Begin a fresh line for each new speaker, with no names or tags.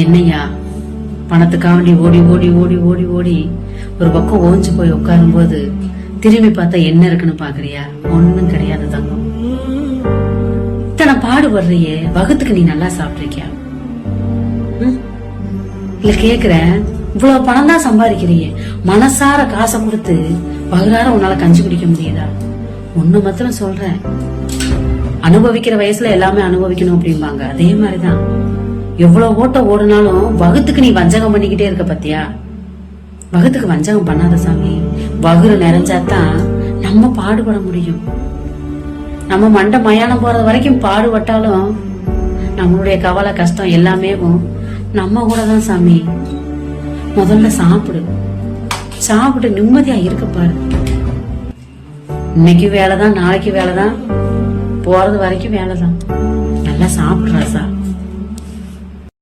என்னையா பணத்துக்காண்டி ஓடி ஓடி ஓடி ஓடி ஓடி ஒரு பக்கம் ஓஞ்சு போய் உட்காரும் போது திரும்பி பார்த்தா என்ன இருக்குன்னு பாக்குறியா? ஒண்ணும் கிடையாது தங்கம். இத்தனை பாடுபடுறியே, வகுத்துக்கு நீ நல்லா சாப்பிட்டிருக்கியா? இல்ல கேக்குறேன், இவ்வளவு பணம் தான் சம்பாதிக்கிறியே, மனசார காசை கொடுத்து வகுறார உன்னால கஞ்சி குடிக்க முடியுதா? ஒண்ணு மாத்திரம் சொல்றேன், அனுபவிக்கிற வயசுல எல்லாமே அனுபவிக்கணும் அப்படிம்பாங்க. அதே மாதிரிதான் எவ்வளவு ஓட்டம் ஓடுனாலும் வகுத்துக்கு நீ வஞ்சகம் பண்ணிக்கிட்டே இருக்க பத்தியா? வகுத்துக்கு வஞ்சகம் பண்ணாத சாமி. வகுறு நிறைஞ்சாதான் நம்ம பாடுபட முடியும். நம்ம மண்டை மயானம் போறது வரைக்கும் பாடுபட்டாலும் நம்மளுடைய கவலை கஷ்டம் எல்லாமே நம்ம கூட தான் சாமி. முதல்ல சாப்பிடு, சாப்பிட்டு நிம்மதியா இருக்க பாரு. இன்னைக்கு வேலைதான், நாளைக்கு வேலைதான், போறது வரைக்கும் வேலைதான். நல்லா சாப்பிடுறா சார்.